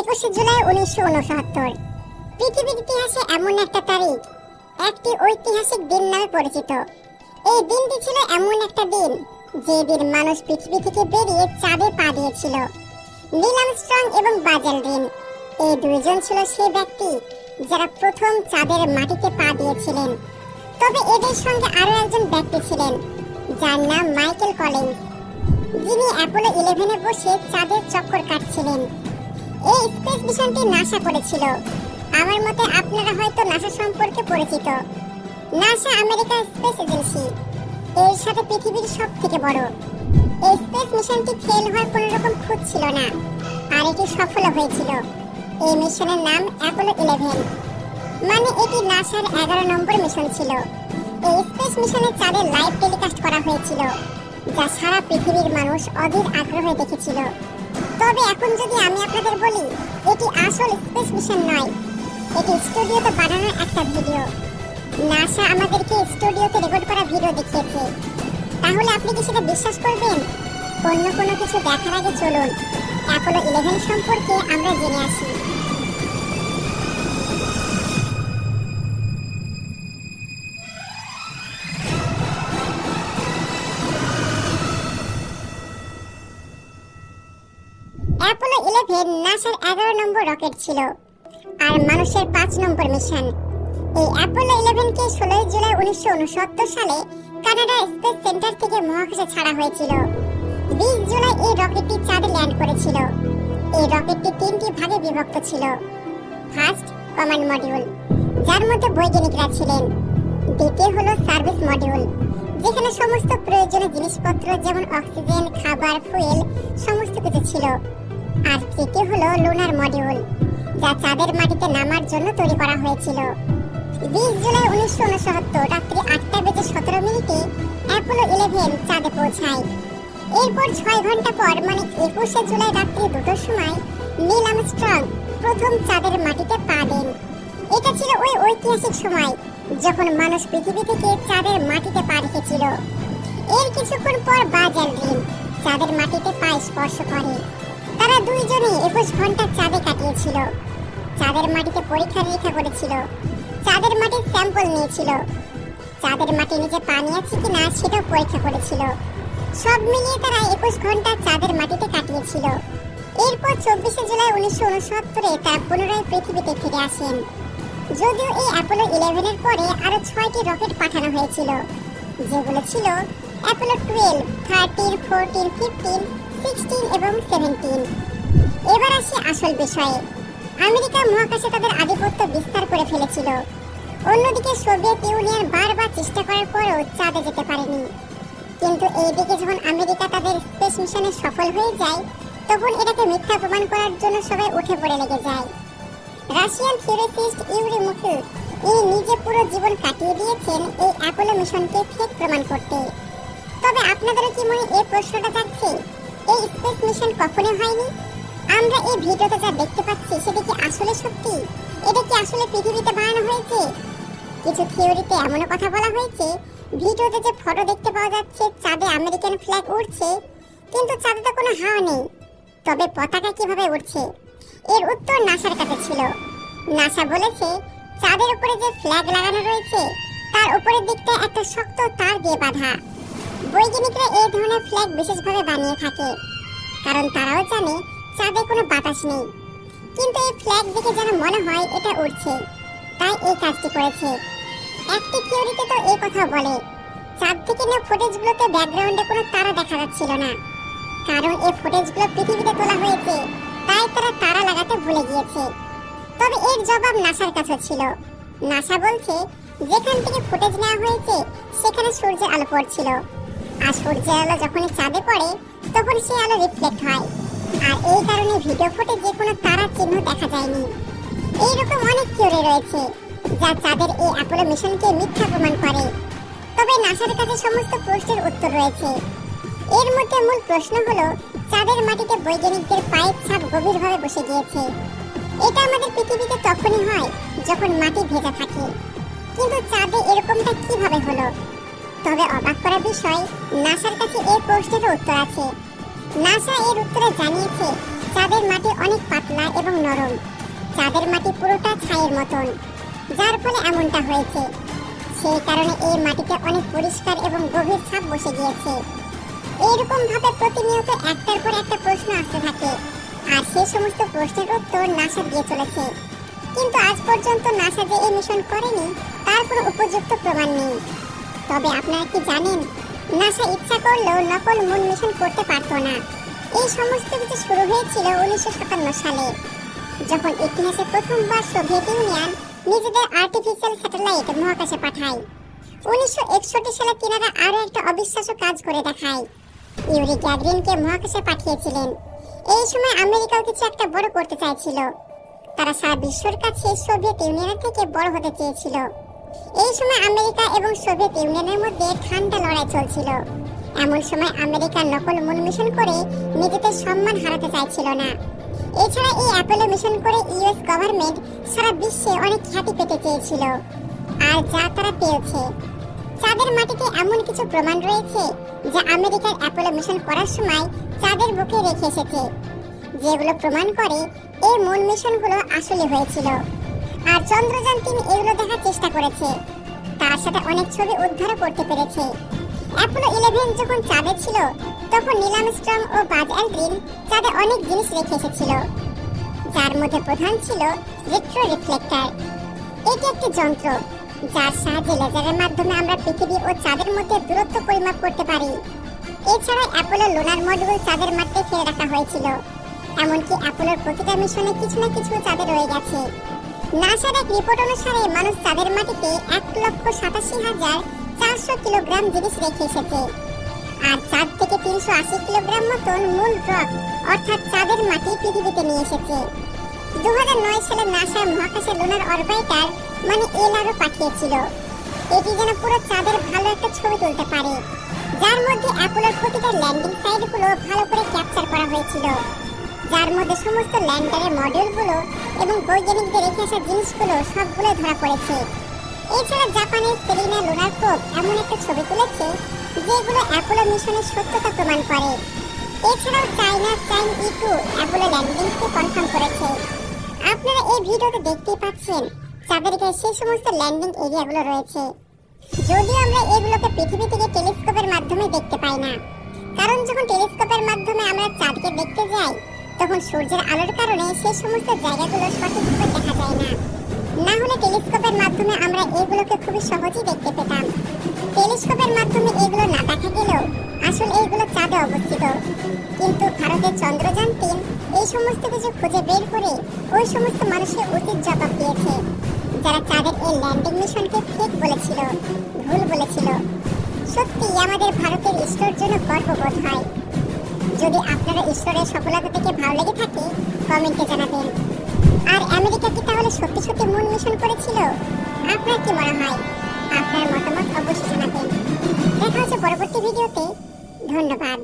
21শে জুলাই 1969 পৃথিবীর ইতিহাসে এমন একটা তারিখ, একটি ঐতিহাসিক দিন নামে পরিচিত। এই দিনটি ছিল এমন একটা দিন যে দিন মানুষ পৃথিবী থেকে বেরিয়ে চাঁদে পা দিয়েছিল। নীল আর্মস্ট্রং এবং বাজ অ্যালড্রিন এই দুইজন ছিল সেই ব্যক্তি যারা প্রথম চাঁদের মাটিতে পা দিয়েছিলেন। তবে এদের সঙ্গে আরো একজন ব্যক্তি ছিলেন যার নাম মাইকেল কলিন্স, যিনি অ্যাপোলো 11-এ বসে চাঁদের চক্কর কাটছিলেন। এই স্পেস মিশনটি নাসা করেছিল। আমার মতে আপনারা হয়তো নাসা সম্পর্কে পরিচিত। নাসা আমেরিকার স্পেস এজেন্সি, এর সাথে পৃথিবীর সবথেকে বড়। এই স্পেস মিশনটি ফেল হওয়ার কোনো রকম খুঁত ছিল না, আর এটি সফল হয়েছিল। এই মিশনের নাম অ্যাপোলো 11, মানে এটি নাসার 11 নম্বর মিশন ছিল। এই স্পেস মিশনে চাঁদের লাইভ টেলিকাস্ট করা হয়েছিল, যা সারা পৃথিবীর মানুষ অধীর আগ্রহে দেখেছিল। তবে এখন যদি আমি আপনাদের বলি, এটি আসল স্পেস মিশন নয়, এটি স্টুডিওতে বানানো একটা ভিডিও। নাসা আমাদেরকে স্টুডিওতে রেকর্ড করা ভিডিও দেখিয়েছে। তাহলে আপনি কি সেটা বিশ্বাস করবেন? অন্য কোনো কিছু দেখার আগে চলুন অ্যাপোলো 11 সম্পর্কে আমরা জেনে আসি। অ্যাপোলো 11 নাসার 11 নম্বর রকেট ছিল আর মানুষের 5 নম্বর মিশন। এই অ্যাপোলো 11কে 16 জুলাই 1969 সালে কানাডা স্পেস সেন্টার থেকে মহাকাশে ছাড়া হয়েছিল। 20 জুলাই এই রকেটটি চাঁদে ল্যান্ড করেছিল। এই রকেটটি 3টি ভাগে বিভক্ত ছিল। ফার্স্ট, কমান্ড মডিউল, যার মধ্যে বৈজ্ঞানিকরা ছিলেন। দ্বিতীয় হলো সার্ভিস মডিউল, যেখানে সমস্ত প্রয়োজনীয় জিনিসপত্র যেমন অক্সিজেন, খাবার, ফুয়েল সমস্ত কিছু ছিল। আর তৃতীয় হলো লুনার মডিউল, যা চাঁদের মাটিতে নামার জন্য তৈরি করা হয়েছিল। 20 জুলাই 1969 রাত্রি 8:17 অ্যাপোলো 11 চাঁদে পৌঁছায়। এরপর 6 ঘন্টা পর মানে 21শে জুলাই রাত্রি 2টার সময় নীল আর্মস্ট্রং প্রথম চাঁদের মাটিতে পা দেন। এটা ছিল ওই ঐতিহাসিক সময় যখন মানুষ পৃথিবী থেকে চাঁদের মাটিতে পা রেখেছিল। এর কিছুক্ষণ পর বাজ অ্যালড্রিন চাঁদের মাটিতে পা স্পর্শ করে। তারা দুইজনেই 21 ঘন্টা চাঁদে কাটিয়েছিল। চাঁদের মাটিতে পরীক্ষা নিরীক্ষা করেছিল, চাঁদের মাটির স্যাম্পল নিয়েছিল, চাঁদের মাটির নিচে পানি আছে কিনা সেটাও পরীক্ষা করেছিল। সব মিলিয়ে তারা 21 ঘন্টা চাঁদের মাটিতে কাটিয়েছিল। এরপর 24শে জুলাই 1969 তারা পুনরায় পৃথিবীতে ফিরে আসেন। যদিও এই অ্যাপোলো 11-এর পরে আরো 6টি রকেট পাঠানো হয়েছিল, যেগুলো ছিল অ্যাপোলো 12, 13, 14, 15, 16 এবং 17। এবার আসি আসল বিষয়ে। আমেরিকা মহাকাশে তাদের আধিপত্য বিস্তার করে ফেলেছিল। অন্যদিকে সোভিয়েত ইউনিয়ন বারবার চেষ্টা করার পরেও চাঁদে যেতে পারেনি। কিন্তু এইদিকে যখন আমেরিকা তাদের স্পেস মিশনে সফল হয়ে যায়, তখন এটাকে মিথ্যা প্রমাণ করার জন্য সবাই উঠে পড়ে লেগে যায়। রাশিয়ান থিওরিস্ট ইউরি মুখিল ইনি নিজে পুরো জীবন কাটিয়ে দিয়েছেন এই অ্যাপোলো মিশনকে ফেক প্রমাণ করতে। তবে আপনাদেরও কি মনে এই প্রশ্নটা জাগছে, এই স্পেস মিশন কখনো হয়নি? আমরা এই ভিডিওতে যা দেখতে পাচ্ছি সেটা কি আসলে সত্যি? এটা কি আসলে পৃথিবীতে বানানো হয়েছে? কিছু থিওরিতে এমনও কথা বলা হয়েছে, ভিডিওতে যে ফটো দেখতে পাওয়া যাচ্ছে চাঁদে আমেরিকান ফ্ল্যাগ উড়ছে, কিন্তু চাঁদে তো কোনো হাওয়া নেই। তবে পতাকা কিভাবে উড়ছে? এর উত্তর নাসার কাছে ছিল। নাসা বলেছে চাঁদের উপরে যে ফ্ল্যাগ লাগানো রয়েছে তার উপরের দিকটা একটা শক্ত তার দিয়ে বাঁধা। বৈজ্ঞানিকরা এই ধরনের ফ্ল্যাগ বিশেষভাবে বানিয়ে থাকে, কারণ তারাও জানে চাঁদে কোনো বাতাস নেই। কিন্তু এই ফ্ল্যাগ দেখে যেন মনে হয় এটা উড়ছে, তাই এই কাজটি করেছে। একটি থিওরিতে তো এই কথা বলে চাঁদ থেকে নেওয়া ফুটেজগুলোতে ব্যাকগ্রাউন্ডে কোনো তারা দেখা যাচ্ছিল না, কারণ এই ফুটেজগুলো পৃথিবীতে তোলা হয়েছে, তাই তারা তারা লাগাতে ভুলে গিয়েছে। তবে এর জবাব নাসার কাছে ছিল। নাসা বলছে যেখান থেকে ফুটেজ নেওয়া হয়েছে সেখানে সূর্যের আলো পড়ছিল, আর সূর্যের আলো যখনই চাঁদে পড়ে তখন সেই আলো রিফ্লেক্ট হয়, আর এই কারণে ভিডিও ফুটেজে কোনো তারার চিহ্ন দেখা যায়নি। এইরকম অনেক থিওরি রয়েছে যা চাঁদের এই অ্যাপোলো মিশনকে মিথ্যা প্রমাণ করে। তবে নাসার কাছে সমস্ত প্রশ্নের উত্তর রয়েছে। এর মধ্যে মূল প্রশ্ন হলো চাঁদের মাটিতে বৈজ্ঞানিকদের পায়ের ছাপ গভীরভাবে বসে গিয়েছে। এটা আমাদের পৃথিবীতে তখনই হয় যখন মাটি ভেজা থাকে, কিন্তু চাঁদে এরকমটা কিভাবে হলো? তবে অবাক করার বিষয়, নাসার কাছে এই প্রশ্নের উত্তর আছে। নাসা এর উত্তরে জানিয়েছে চাঁদের মাটি অনেক পাতলা এবং নরম, চাঁদের মাটি পুরোটা ছাইয়ের মতন, যার ফলে এমনটা হয়েছে। সেই কারণে এই মাটিতে অনেক পরিষ্কার এবং গভীর ছাপ বসে গিয়েছে। এইরকম ভাবে প্রতিনিয়ত একটার পর একটা প্রশ্ন আসতে থাকে, আর সেই সমস্ত প্রশ্নের উত্তর নাসা দিয়ে চলেছে। কিন্তু আজ পর্যন্ত নাসা যে এই মিশন করেনি তার কোনো উপযুক্ত প্রমাণ নেই। তবে আপনারা কি জানেন, নাসা ইচ্ছা করলেও নকল মুন মিশন করতে পারতো না। এই সমস্ত কিছু শুরু হয়েছিল 1957 সালে, যখন ইতিহাসে প্রথমবার সোভিয়েত ইউনিয়ন নিজেদের আর্টিফিশিয়াল স্যাটেলাইট মহাকাশে পাঠায়। 1961 সালে তিনারা আরো একটা অবিশ্বাস্য কাজ করে দেখায়, ইউরি গ্যাগরিনকে মহাকাশে পাঠিয়েছিলেন। এই সময় আমেরিকাও কিছু একটা বড় করতে চাইছিল। তারা সারা বিশ্বের কাছে সোভিয়েত ইউনিয়নের থেকে বড় হতে চেয়েছিল। এই সময় আমেরিকা এবং সোভিয়েত ইউনিয়নের মধ্যে ঠান্ডা লড়াই চলছিল। এমন সময় আমেরিকা নকল মুন মিশন করে নিজেদের সম্মান হারাতে চাইছিল না। এছাড়া এই অ্যাপোলো মিশন করে ইউএস গভর্নমেন্ট সারা বিশ্বে অনেক খ্যাতি পেতে চেয়েছিল, আর যা তারা পেয়েছে। চাঁদের মাটিতে এমন কিছু প্রমাণ রয়েছে যা আমেরিকার অ্যাপোলো মিশন করার সময় চাঁদের বুকে রেখে এসেছে, যেগুলো প্রমাণ করে এই মুন মিশনগুলো আসলে হয়েছিল। আর চন্দ্রযান 3 এগুলো দেখার চেষ্টা করেছে, তার সাথে অনেক ছবি উদ্ধার করতে পেরেছে। অ্যাপোলো 11 যখন চাঁদে ছিল তখন নীল আর্মস্ট্রং ও বাজ অ্যালড্রিন চাঁদে অনেক জিনিস রেখে এসেছিল, যার মধ্যে প্রধান ছিল রেট্রো রিফ্লেক্টর। এটি একটি যন্ত্র যার সাহায্যে লেজারের মাধ্যমে আমরা পৃথিবী ও চাঁদের মধ্যে দূরত্ব পরিমাপ করতে পারি। এছাড়া অ্যাপোলো লুনার মডিউল চাঁদের মাটিতে ফেলে রাখা হয়েছিল। এমনকি অ্যাপোলোর প্রতিটা মিশনে কিছু না কিছু চাঁদে রয়ে গেছে। নাসার এক রিপোর্ট অনুসারে মানুষ চাঁদের মাটিতে 1,87,400 কিলোগ্রাম জিনিস রেখে এসেছে, আর চাঁদ থেকে 380 কিলোগ্রাম মতন মূল রক অর্থাৎ চাঁদের মাটি পৃথিবীতে নিয়ে এসেছে। 2009 সালে নাসা মহাকাশে লুনার অরবিটার মানে এলআরও পাঠিয়েছিল। এটি যেন পুরো চাঁদের ভালো একটা ছবি তুলতে পারে, যার মধ্যে অ্যাপোলোর প্রতিটা ল্যান্ডিং সাইটগুলো ভালো করে ক্যাপচার করা হয়েছিল, যার মধ্যে সমস্ত ল্যান্ডারের মডিউলগুলো এবং বৈজ্ঞানিকদের রেখে আসা জিনিসগুলো সবগুলো ধরা পড়েছে। এছাড়া জাপানের সেলিনা লুনার প্রোব এমন একটা ছবি তুলেছে যেগুলো অ্যাপোলো মিশনের সত্যতা প্রমাণ করে। এছাড়াও চায়নার চাইন E2 অ্যাপোলো ল্যান্ডিংকে কনফার্ম করেছে। আপনারা এই ভিডিওতে দেখতেই পাচ্ছেন চাঁদের গায়ে সেই সমস্ত ল্যান্ডিং এরিয়াগুলো রয়েছে। যদিও আমরা এগুলোকে পৃথিবী থেকে টেলিস্কোপের মাধ্যমে দেখতে পাই না, কারণ যখন টেলিস্কোপের মাধ্যমে আমরা চাঁদকে দেখতে যাই তখন সূর্যের আলোর কারণে সেই সমস্ত জায়গাগুলো সঠিকভাবে দেখা যায় না। না হলে টেলিস্কোপের মাধ্যমে আমরা এগুলোকে খুবই সহজেই দেখতে পেতাম। টেলিস্কোপের মাধ্যমে এগুলো না দেখা গেলেও আসলে এইগুলো চাঁদে অবস্থিত। কিন্তু ভারতের চন্দ্রযান 3 এই সমস্ত কিছু খুঁজে বের করে ওই সমস্ত মানুষের উচিত জবাব দিয়েছে, যারা চাঁদের এই ল্যান্ডিং মিশনকে ফেক বলেছিল, ভুল বলেছিল। সত্যি আমাদের ভারতের ইসরোর জন্য গর্ববোধ হয়। যদি আপনারা ইসরোর সফলতা থেকে ভালো লেগে থাকে কমেন্টে জানাবেন। আর আমেরিকা কি তাহলে সত্যি সত্যি মুন মিশন করেছিল? আপনার কি মনে হয়? আপনার মতামত অবশ্যই জানাবেন। দেখা হচ্ছে পরবর্তী ভিডিওতে। ধন্যবাদ।